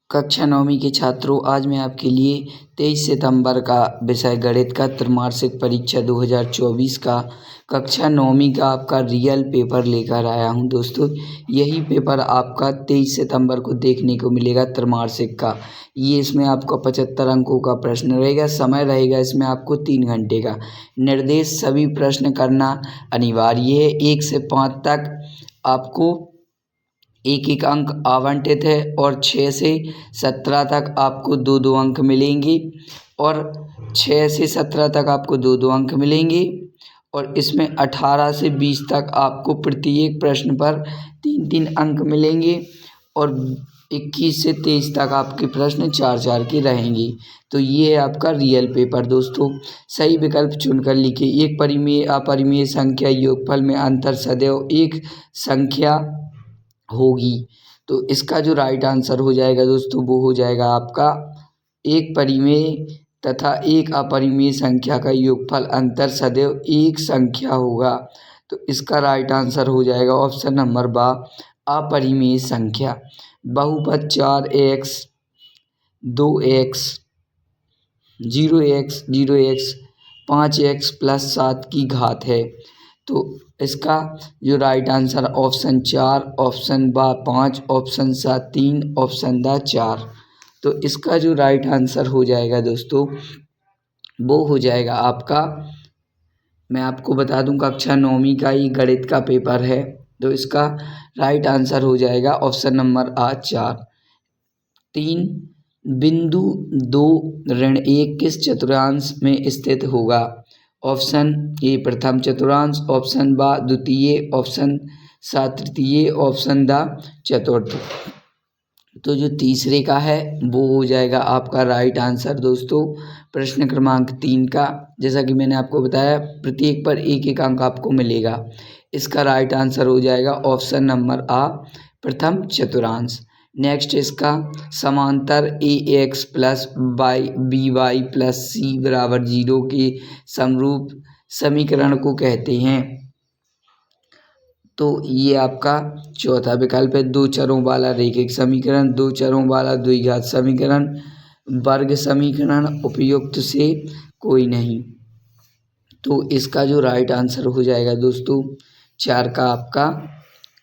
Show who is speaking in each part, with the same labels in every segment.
Speaker 1: कक्षा नौवीं के छात्रों, आज मैं आपके लिए 23 सितंबर का विषय गणित का त्रैमासिक परीक्षा 2024 का कक्षा नौवीं का आपका रियल पेपर लेकर आया हूं। दोस्तों, यही पेपर आपका 23 सितंबर को देखने को मिलेगा त्रैमासिक का। ये इसमें आपका 75 अंकों का प्रश्न रहेगा। समय रहेगा इसमें आपको 3 घंटे का। निर्देश सभी प्रश्न करना अनिवार्य है। 1 से 5 तक आपको एक एक अंक आवंटित है और 6 से 17 तक आपको 2-2 अंक मिलेंगे और 6 से 17 तक आपको 2-2 अंक मिलेंगे और इसमें 18 से 20 तक आपको प्रत्येक प्रश्न पर 3-3 अंक मिलेंगे और 21 से 23 तक आपके प्रश्न 4-4 के रहेंगे। तो ये है आपका रियल पेपर। दोस्तों, सही विकल्प चुनकर लिखिए। एक परिमेय अपरिमेय संख्या योगफल में अंतर सदैव एक संख्या होगी। तो इसका जो राइट आंसर हो जाएगा दोस्तों, वो हो जाएगा आपका एक परिमेय तथा एक अपरिमेय संख्या का योगफल अंतर सदैव एक संख्या होगा। तो इसका राइट आंसर हो जाएगा ऑप्शन नंबर बा, अपरिमेय संख्या। बहुपद 4x 2x 0x 0x 5x + 7 की घात है। तो इसका जो राइट आंसर ऑप्शन 4, ऑप्शन बा 5, ऑप्शन सा 3, ऑप्शन दा 4। तो इसका जो राइट आंसर हो जाएगा दोस्तों, वो हो जाएगा आपका, मैं आपको बता दूं कक्षा नौवीं का ही गणित का पेपर है। तो इसका राइट आंसर हो जाएगा ऑप्शन नंबर आ 4। 3 बिंदु 2 ऋण 1 किस चतुर्थांश में स्थित होगा? ऑप्शन ए प्रथम चतुर्थांश, ऑप्शन बा द्वितीय, ऑप्शन सा तृतीय, ऑप्शन दा चतुर्थ। तो जो तीसरे का है वो हो जाएगा आपका राइट आंसर दोस्तों, प्रश्न क्रमांक 3 का। जैसा कि मैंने आपको बताया, प्रत्येक पर एक एक अंक आपको मिलेगा। इसका राइट आंसर हो जाएगा ऑप्शन नंबर आ, प्रथम चतुर्थांश। नेक्स्ट इसका समांतर ax + by + c = 0 के समरूप समीकरण को कहते हैं। तो ये आपका चौथा विकल्प है। 2 चरों वाला रैखिक समीकरण, 2 चरों वाला द्विघात समीकरण, वर्ग समीकरण, उपयुक्त से कोई नहीं। तो इसका जो राइट आंसर हो जाएगा दोस्तों 4 का आपका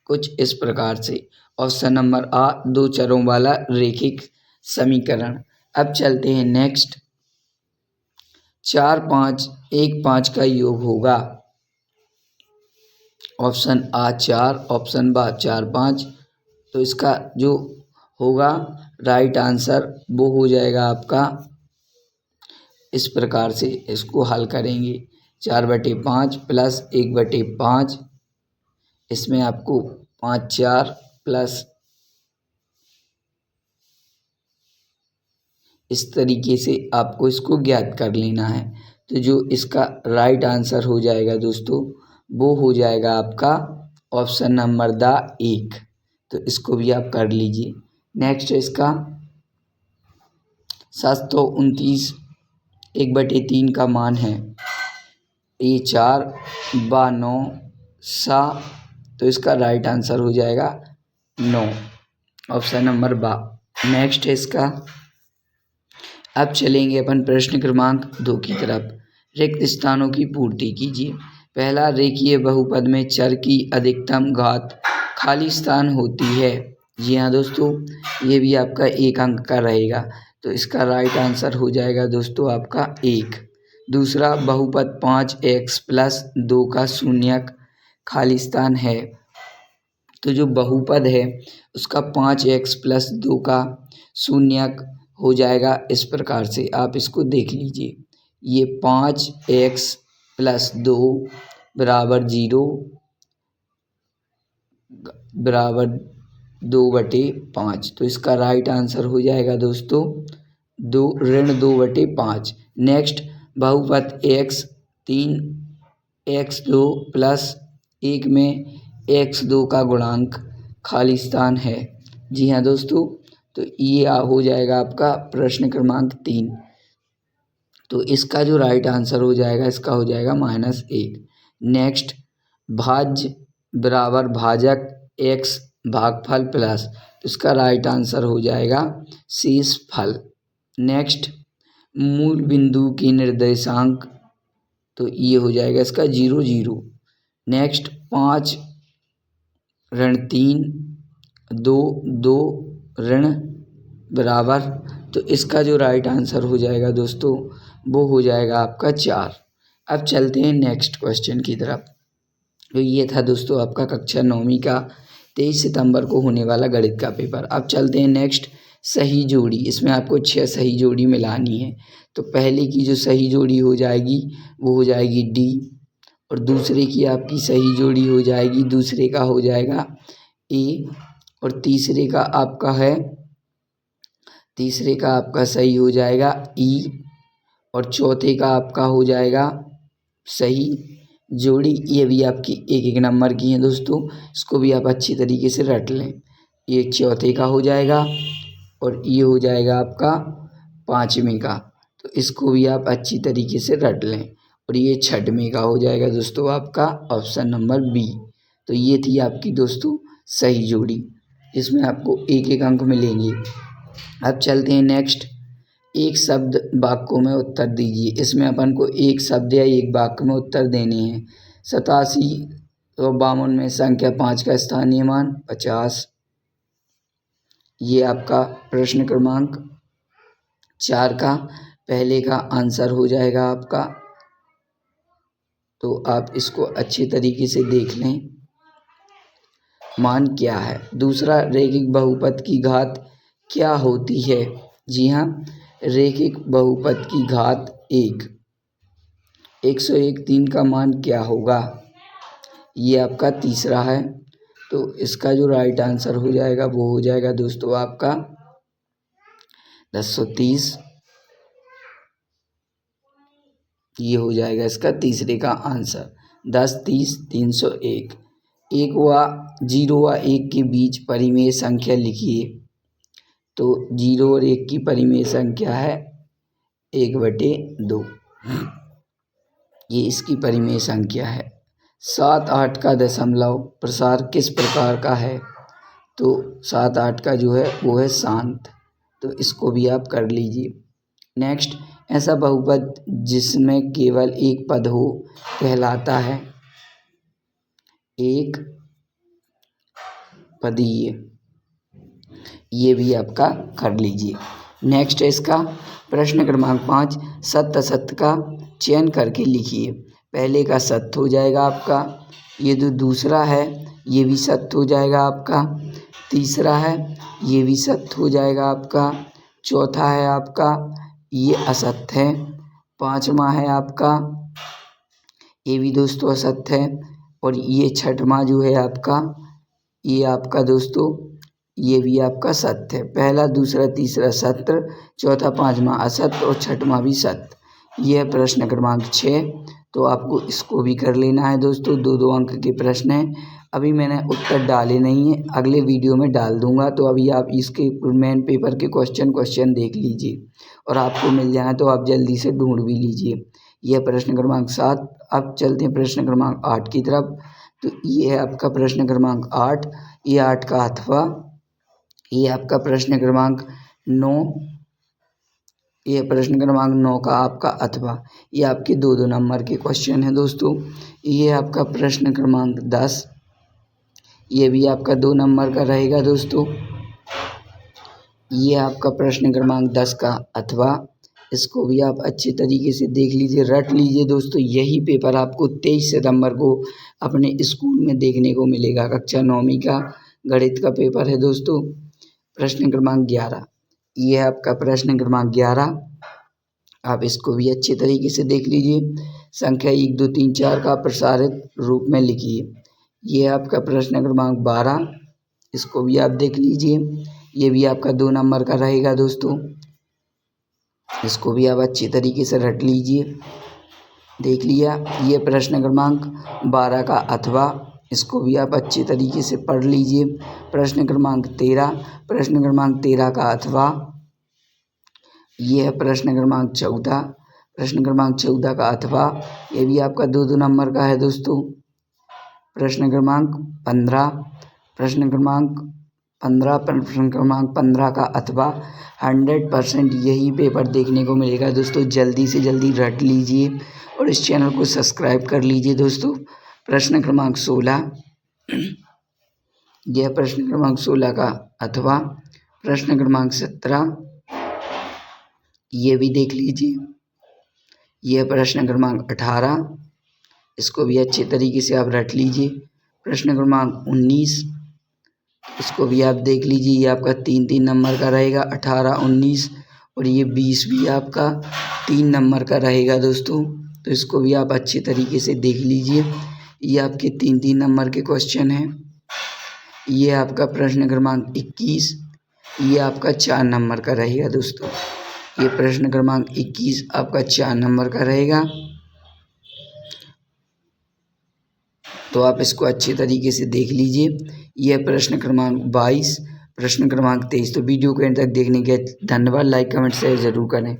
Speaker 1: कुछ इस प्रकार से, ऑप्शन नंबर आ, 2 चरों वाला रैखिक समीकरण। अब चलते हैं नेक्स्ट। 4 5 1 5 का योग होगा। ऑप्शन आ 4, ऑप्शन बा 4 5। तो इसका जो होगा राइट आंसर वो हो जाएगा आपका इस प्रकार से। इसको हल करेंगे 4/5 + 1/5, इसमें आपको 5 4 प्लस इस तरीके से आपको इसको ज्ञात कर लेना है। तो जो इसका राइट आंसर हो जाएगा दोस्तों, वो हो जाएगा आपका ऑप्शन नंबर दा 1। तो इसको भी आप कर लीजिए। नेक्स्ट इसका 729 1/3 का मान है। ए 4 बा 9 सा। तो इसका राइट आंसर हो जाएगा 9, ऑप्शन नंबर बा। नेक्स्ट इसका, अब चलेंगे अपन प्रश्न क्रमांक 2 की तरफ। रिक्त स्थानों की पूर्ति कीजिए। पहला, रेखीय बहुपद में चर की अधिकतम घात खाली स्थान होती है। जी हाँ दोस्तों, ये भी आपका 1 अंक का रहेगा। तो इसका राइट आंसर हो जाएगा दोस्तों आपका 1। दूसरा, बहुपद 5x + 2 का शून्यक खाली स्थान है। तो जो बहुपद है उसका 5x + 2 का शून्यक हो जाएगा इस प्रकार से। आप इसको देख लीजिए, ये 5x + 2 = 0 = 2/5। तो इसका राइट आंसर हो जाएगा दोस्तों 2-2/5। नेक्स्ट, बहुपद x 3x2 + 1 में x2 का गुणांक खाली स्थान है। जी हाँ दोस्तों, तो ये हो जाएगा आपका प्रश्न क्रमांक 3। तो इसका जो राइट आंसर हो जाएगा, इसका हो जाएगा -1। नेक्स्ट, भाज्य बराबर भाजक x भागफल प्लस, तो इसका राइट आंसर हो जाएगा शेषफल। नेक्स्ट, मूल बिंदु की निर्देशांक, तो ये हो जाएगा इसका 0 0। नेक्स्ट, 5 ऋण 3 2 2 ऋण बराबर, तो इसका जो राइट आंसर हो जाएगा दोस्तों वो हो जाएगा आपका 4। अब चलते हैं नेक्स्ट क्वेश्चन की तरफ। तो ये था दोस्तों आपका कक्षा 9वीं का 23 सितंबर को होने वाला गणित का पेपर। अब चलते हैं नेक्स्ट, सही जोड़ी। इसमें आपको 6 सही जोड़ी मिलानी है। तो पहले की जो सही जोड़ी हो जाएगी वो हो जाएगी डी, और दूसरे की आपकी सही जोड़ी हो जाएगी, दूसरे का हो जाएगा ए, और तीसरे का आपका सही हो जाएगा ई, और चौथे का आपका हो जाएगा सही जोड़ी। ये भी आपकी 1 1 नंबर की है दोस्तों, इसको भी आप अच्छी तरीके से रट लें। ये चौथे का हो जाएगा और ये हो जाएगा आपका 5वें का, तो इसको भी आप अच्छी तरीके से रट लें। और ये 6वें का हो जाएगा दोस्तों आपका ऑप्शन नंबर बी। तो ये थी आपकी दोस्तों सही जोड़ी, इसमें आपको 1 1 अंक मिलेंगे। अब चलते हैं नेक्स्ट, एक शब्द वाक्यों में उत्तर दीजिए। इसमें अपन को एक शब्द या एक वाक्य में उत्तर देने हैं। 8752 में संख्या 5 का स्थानीय मान 50। ये आपका प्रश्न क्रमांक 4 का पहले का आंसर हो जाएगा आपका, तो आप इसको अच्छी तरीके से देख लें। मान क्या है? दूसरा, रैखिक बहुपद की घात क्या होती है? जी हाँ, रैखिक बहुपद की घात 1। 101 3 का मान क्या होगा? ये आपका तीसरा है, तो इसका जो राइट आंसर हो जाएगा वो हो जाएगा दोस्तों आपका 1030। ये हो जाएगा इसका तीसरे का आंसर 10 30 301। 1 व 0 व 1 के बीच परिमेय संख्या लिखिए। तो 0 और 1 की परिमेय संख्या है 1/2। ये इसकी परिमेय संख्या है। 7 8 का दशमलव प्रसार किस प्रकार का है? तो 7 8 का जो है वो है शांत, तो इसको भी आप कर लीजिए। नेक्स्ट, ऐसा बहुपद जिसमें केवल एक पद हो कहलाता है एक पदीय। ये भी आपका कर लीजिए। नेक्स्ट है इसका प्रश्न क्रमांक 5, सत्य असत्य का चयन करके लिखिए। पहले का सत्य हो जाएगा आपका, ये जो दूसरा है ये भी सत्य हो जाएगा आपका, तीसरा है ये भी सत्य हो जाएगा आपका, चौथा है आपका ये असत्य है, 5वां है आपका ये भी दोस्तों असत्य है, और ये 6वां जो है आपका ये आपका दोस्तों ये भी आपका सत्य है। पहला दूसरा तीसरा सत्य, चौथा 5वां असत्य और 6वां भी सत्य। यह प्रश्न क्रमांक 6, तो आपको इसको भी कर लेना है दोस्तों। 2 अंक के प्रश्न हैं। अभी मैंने उत्तर डाले नहीं हैं, अगले वीडियो में डाल दूंगा। तो अभी आप इसके मेन पेपर के क्वेश्चन देख लीजिए, और आपको मिल जाए तो आप जल्दी से ढूंढ भी लीजिए। यह प्रश्न क्रमांक 7। अब चलते हैं प्रश्न क्रमांक 8 की तरफ। तो ये है आपका प्रश्न क्रमांक 8, ये 8 का अथवा। ये आपका प्रश्न क्रमांक 9, ये प्रश्न क्रमांक 9 का आपका अथवा। ये आपके 2 नंबर के क्वेश्चन हैं दोस्तों। ये आपका प्रश्न क्रमांक 10, ये भी आपका 2 नंबर का रहेगा दोस्तों। ये आपका प्रश्न क्रमांक 10 का अथवा, इसको भी आप अच्छे तरीके से देख लीजिए, रट लीजिए दोस्तों। यही पेपर आपको 23 सितंबर को अपने स्कूल में देखने को मिलेगा। कक्षा 9वीं का गणित का पेपर है दोस्तों। प्रश्न क्रमांक 11, ये है आपका प्रश्न क्रमांक 11। आप इसको भी अच्छे तरीके से देख लीजिए। संख्या 1 2 3 4 का प्रसारित रूप में लिखिए। ये है आपका प्रश्न क्रमांक 12, इसको भी आप देख लीजिए। ये भी आपका 2 नंबर का रहेगा दोस्तों। इसको भी आप अच्छी तरीके से रट लीजिए। देख लिया। ये प्रश्न क्रमांक 12 का अथवा, इसको भी आप अच्छे तरीके से पढ़ लीजिए। प्रश्न क्रमांक 13, प्रश्न क्रमांक 13 का अथवा। ये है प्रश्न क्रमांक 14, प्रश्न क्रमांक 14 का अथवा। ये भी आपका 2 नंबर का है दोस्तों। प्रश्न क्रमांक 15, प्रश्न क्रमांक 15 का अथवा 100% यही पेपर देखने को मिलेगा दोस्तों। जल्दी से जल्दी रट लीजिए और इस चैनल को सब्सक्राइब कर लीजिए दोस्तों। प्रश्न क्रमांक 16, यह प्रश्न क्रमांक 16 का अथवा प्रश्न क्रमांक 17 ये भी देख लीजिए। यह प्रश्न क्रमांक 18, इसको भी अच्छे तरीके से आप रट लीजिए। प्रश्न क्रमांक 19, इसको भी आप देख लीजिए। ये आपका 3-3 नंबर का रहेगा, 18, 19 और ये 20 भी आपका 3 नंबर का रहेगा दोस्तों। तो इसको भी आप अच्छे तरीके से देख लीजिए। ये आपके 3-3 नंबर के क्वेश्चन हैं। ये आपका प्रश्न क्रमांक 21, ये आपका 4 नंबर का रहेगा दोस्तों। ये प्रश्न क्रमांक 21 आपका 4 नंबर का रहेगा। तो आप इसको अच्छे तरीके से देख लीजिए। यह प्रश्न क्रमांक 22, प्रश्न क्रमांक 23। तो वीडियो को एंड तक देखने के धन्यवाद। लाइक कमेंट शेयर ज़रूर करें।